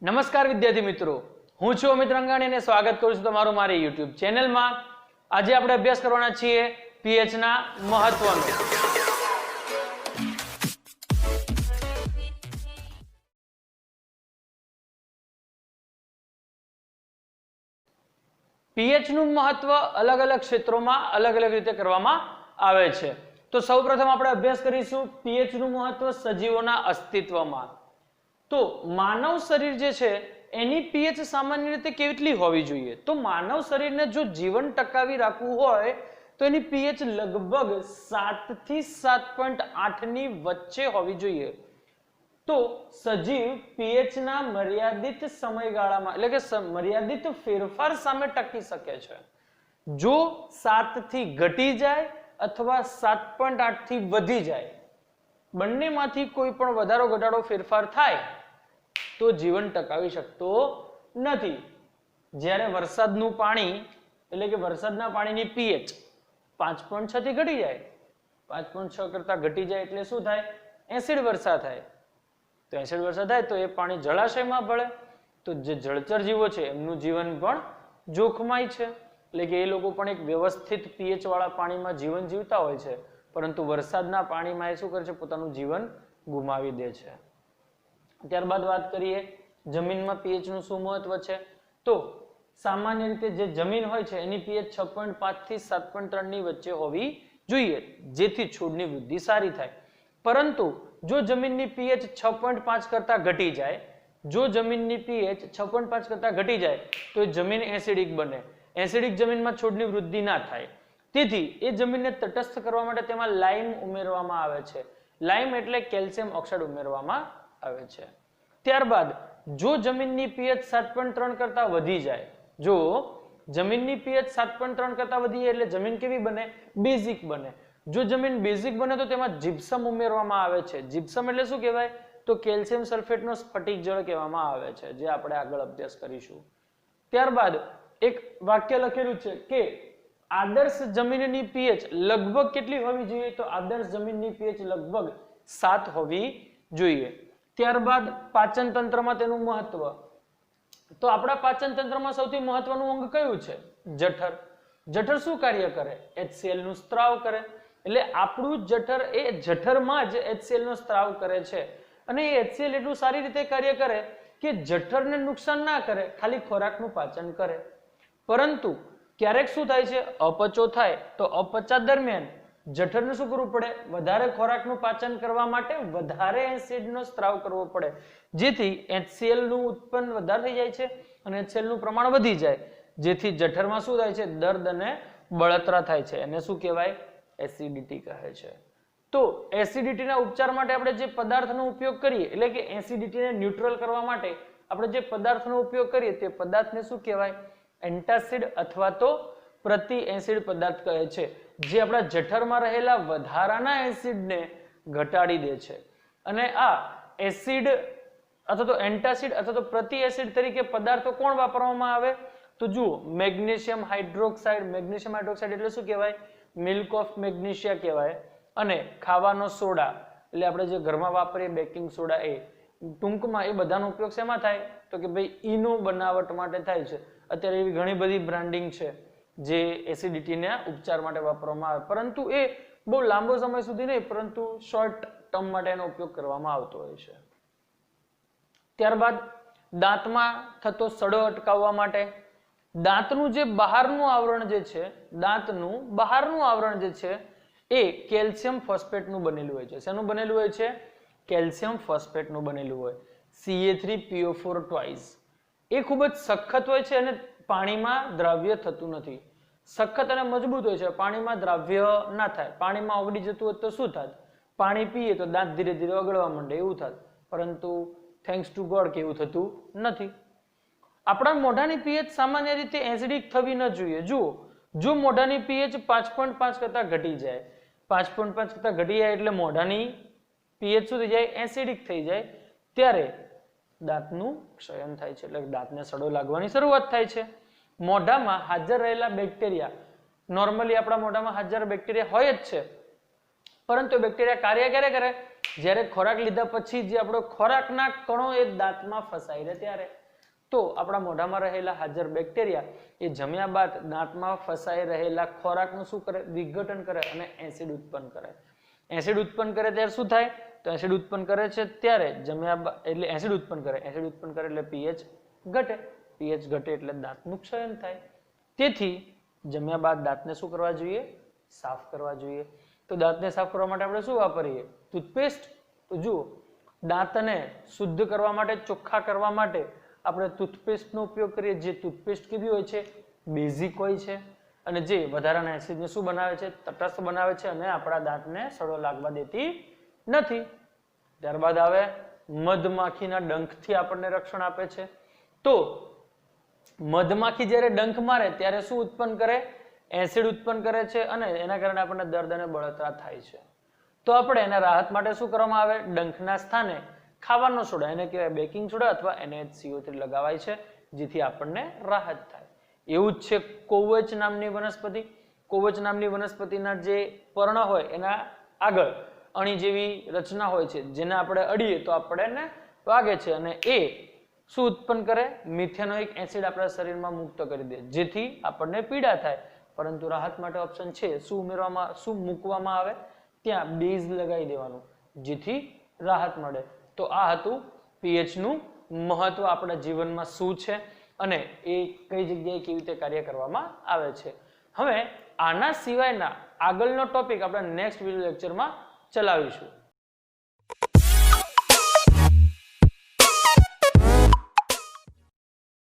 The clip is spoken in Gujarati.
નમસ્કાર વિદ્યાર્થી મિત્રો, હું છું અમિત રંગાણી અને સ્વાગત કરું છું તમારું મારી YouTube ચેનલમાં. આજે આપણે અભ્યાસ કરવાના છીએ pH ના મહત્વનો. pH નું મહત્વ અલગ અલગ ક્ષેત્રોમાં અલગ અલગ રીતે કરવામાં આવે છે. તો સૌપ્રથમ આપણે અભ્યાસ કરીશું pH નું મહત્વ સજીવોના અસ્તિત્વમાં. તો માનવ શરીર જે છે એની pH સામાન્ય રીતે કેટલી હોવી જોઈએ? તો માનવ શરીરને જો જીવન ટકાવી રાખવું હોય તો એની pH લગભગ 7 થી 7.8 ની વચ્ચે હોવી જોઈએ. તો સજીવ pH ના મર્યાદિત સમયગાળામાં એટલે કે મર્યાદિત ફેરફાર સામે ટકી શકે છે. જો 7 થી ઘટી જાય અથવા 7.8 થી વધી જાય, બંનેમાંથી કોઈ પણ વધારો ઘટાડો ફેરફાર થાય તો જીવન ટકાવી શકતો નથી. જ્યારે વરસાદનું પાણી એટલે કે વરસાદના પાણીની pH 5.6 થી ઘટી જાય, 5.6 કરતા ઘટી જાય એટલે શું થાય? એસિડ વર્ષા થાય. તો એસિડ વર્ષા થાય તો એ પાણી જળાશયમાં ભળે, તો જે જળચર જીવો છે એમનું જીવન પણ જોખમાય છે. એટલે કે એ લોકો પણ એક વ્યવસ્થિત pH વાળા પાણીમાં જીવન જીવતા હોય છે, પરંતુ વરસાદના પાણીમાં એ શું કરે છે? પોતાનું જીવન ગુમાવી દે છે. ત્યારબાદ વાત કરીએ જમીનમાં pH નું શું મહત્વ છે. તો સામાન્ય રીતે જે જમીન હોય છે એની pH 6.5 થી 7.3 ની વચ્ચે હોવી જોઈએ, જેથી છોડની વૃદ્ધિ સારી થાય. પરંતુ જો જમીનની pH 6.5 કરતા ઘટી જાય, જો જમીનની pH 6.5 કરતા ઘટી જાય તો એ જમીન એસિડિક બને. એસિડિક જમીનમાં છોડની વૃદ્ધિ ના થાય. તેથી એ જમીનને તટસ્થ કરવા માટે તેમાં લાઇમ ઉમેરવામાં આવે છે. લાઇમ એટલે કેલ્શિયમ ઓક્સાઇડ ઉમેરવામાં આવે છે. ત્યારબાદ જો જમીનની pH 7.3 કરતા વધી જાય, જો જમીનની pH 7.3 કરતા વધી જાય એટલે જમીન કેવી બને? બેઝિક બને. જો જમીન બેઝિક બને તો તેમાં જીપ્સમ ઉમેરવામાં આવે છે. જીપ્સમ એટલે શું કહેવાય? તો કેલ્શિયમ સલ્ફેટનો સ્ફટિક જળ કહેવામાં આવે છે, જે આપણે આગળ અભ્યાસ કરીશું. ત્યારબાદ એક વાક્ય લખેલું છે કે આદર્શ જમીનની pH લગભગ કેટલી હોવી જોઈએ? તો આદર્શ જમીનની pH લગભગ 7 હોવી જોઈએ. ત્યારબાદ પાચન તંત્રમાં તેનું મહત્વ. તો આપણા પાચન તંત્રમાં સૌથી મહત્વનું અંગ કયું છે? જઠર. જઠર શું કાર્ય કરે? HCl નું સ્ત્રાવ કરે. એટલે આપણું જઠર એ જઠરમાં જ HCl નો સ્ત્રાવ કરે છે. અને એ HCl એટલું સારી રીતે કાર્ય કરે કે જઠરને નુકસાન ના કરે, ખાલી ખોરાકનું પાચન કરે. પરંતુ ક્યારેક શું થાય છે? અપચો થાય તો અપચા દરમિયાન જઠરને શું કરવું પડે? વધારે ખોરાકનું પાચન કરવા માટે વધારે એસિડનો સ્ત્રાવ કરવો પડે, જેથી HCl નું ઉત્પન્ન વધારે થઈ જાય છે અને HCl નું પ્રમાણ વધી જાય, જેથી જઠરમાં શું થાય છે? દર્દ અને બળતરા થાય છે. એને શું કહેવાય? એસિડિટી કહે છે. તો એસિડિટીના ઉપચાર માટે આપણે જે પદાર્થનો ઉપયોગ કરીએ, એટલે કે એસિડિટીને ન્યુટ્રલ કરવા માટે આપણે જે પદાર્થનો ઉપયોગ કરીએ તે પદાર્થને શું કહેવાય? એન્ટાસિડ અથવા તો પ્રતિ એસિડ પદાર્થ કહે છે, જે આપણા જઠરમાં રહેલા વધારાના એસિડને ઘટાડી દે છે. અને આ એસિડ અથવા તો એન્ટાસિડ અથવા તો પ્રતિ એસિડ તરીકે પદાર્થો કોણ વાપરવામાં આવે? તો જુઓ, મેગ્નેશિયમ હાઇડ્રોક્સાઇડ. મેગ્નેશિયમ હાઇડ્રોક્સાઇડ એટલે શું કહેવાય? મિલ્ક ઓફ મેગ્નેશિયા કહેવાય. અને ખાવાનો સોડા એટલે આપણે જે ઘરમાં વાપરીએ બેકિંગ સોડા, એ ટૂંકમાં એ બધાનો ઉપયોગ શેમાં થાય? તો કે ભાઈ ઈનો બનાવટ માટે થાય છે. અત્યારે એવી ઘણી બધી બ્રાન્ડિંગ છે જે એસિડિટીના ઉપચાર માટે વાપરવામાં આવે, પરંતુ એ બહુ લાંબો સમય સુધી નહીં, પરંતુ શોર્ટ ટર્મ માટે એનો ઉપયોગ કરવામાં આવતો હોય છે. ત્યારબાદ દાંતમાં થતો સડો અટકાવવા માટે દાંતનું જે બહારનું આવરણ જે છે, દાંતનું બહારનું આવરણ જે છે એ કેલ્શિયમ ફોસ્ફેટનું બનેલું હોય છે. શેનું બનેલું હોય છે? કેલ્શિયમ ફોસ્ફેટનું બનેલું હોય. Ca3PO4 twice. એ ખૂબ જ સખત હોય છે અને પાણીમાં દ્રાવ્ય થતું નથી. સખત અને મજબૂત હોય છે, પાણીમાં દ્રાવ્ય ના થાય. પાણીમાં ઓગળી જતું હોય તો શું થાય? પાણી પીએ તો દાંત ધીરે ધીરે ઓગળવા માંડે, એવું થાય. પરંતુ થેન્ક્સ ટુ ગોડ કે એવું થતું નથી. આપણા મોઢાની pH સામાન્ય રીતે એસિડિક થવી ન જોઈએ. જુઓ, જો મોઢાની pH 5.5 કરતા ઘટી જાય, 5.5 કરતા ઘટી જાય એટલે મોઢાની pH શું થઈ જાય? એસિડિક થઈ જાય, ત્યારે દાંતનું ક્ષયન થાય છે, એટલે દાંતને સડો લાગવાની શરૂઆત થાય છે. મોઢામાં હાજર રહેલા બેક્ટેરિયા, નોર્મલી આપણા મોઢામાં હાજર બેક્ટેરિયા હોય જ છે, પરંતુ બેક્ટેરિયા કાર્ય ક્યારે કરે? જ્યારે ખોરાક લીધા પછી જે આપણો ખોરાકના કણો એ દાંતમાં ફસાઈ રહે ત્યારે તો આપણા મોઢામાં રહેલા હાજર બેક્ટેરિયા એ જમ્યા બાદ દાંતમાં ફસાઈ રહેલા ખોરાકનું શું કરે? વિઘટન કરે અને એસિડ ઉત્પન્ન કરે. એસિડ ઉત્પન્ન કરે ત્યારે શું થાય? તો એસિડ ઉત્પન્ન કરે છે ત્યારે જમ્યા બાદ એટલે એસિડ ઉત્પન્ન કરે એટલે pH ઘટે. pH ઘટે એટલે દાંતનું ક્ષયન થાય. તેથી જમ્યા બાદ દાંતને શું કરવા જોઈએ? સાફ કરવા જોઈએ. તો દાંતને સાફ કરવા માટે આપણે શું વાપરીએ? ટૂથપેસ્ટ. તો જુઓ, દાંતને શુદ્ધ કરવા માટે, ચોખ્ખા કરવા માટે આપણે ટૂથપેસ્ટનો ઉપયોગ કરીએ. જે ટૂથપેસ્ટ કેવી હોય છે? બેઝિક હોય છે અને જે વધારાના એસિડને શું બનાવે છે? તટસ્થ બનાવે છે અને આપણા દાંતને સડો લાગવા દેતી નથી. ત્યારબાદ આવે મધમાખીના ડંખથી આપણને રક્ષણ આપે છે. તો મધમાખી જ્યારે ડંખ મારે ત્યારે શું ઉત્પન્ન કરે? એસિડ ઉત્પન્ન કરે છે અને એના કારણે આપણને દર્દ અને બળતરા થાય છે. તો આપણે એના રાહત માટે શું કરવામાં આવે? ડંખના સ્થાને ખાવાનો સોડા, એને કહેવાય બેકિંગ સોડા અથવા NaCO3 લગાવાય છે, જેથી આપણને રાહત થાય. એવું જ છે કોવચ નામની વનસ્પતિ. કોવચ નામની વનસ્પતિના જે પર્ણ હોય એના આગળ અણી જેવી રચના હોય છે, જેને આપણે અડીએ તો આપણને વાગે છે અને એ શું ઉત્પન્ન કરે? મિથેનોઇક એસિડ આપણા શરીરમાં મુક્ત કરી દે, જેથી આપણને પીડા થાય. પરંતુ રાહત માટે ઓપ્શન છે શું મૂકવામાં આવે? ત્યાં બેઝ લગાવી દેવાનું, જેથી રાહત મળે. તો આ હતું pH નું મહત્વ આપણા જીવનમાં શું છે અને એ કઈ જગ્યાએ કેવી રીતે કાર્ય કરવામાં આવે છે. હવે આના સિવાયના આગળનો ટોપિક આપણે નેક્સ્ટ વિડિયો લેક્ચરમાં ચલાવીશું.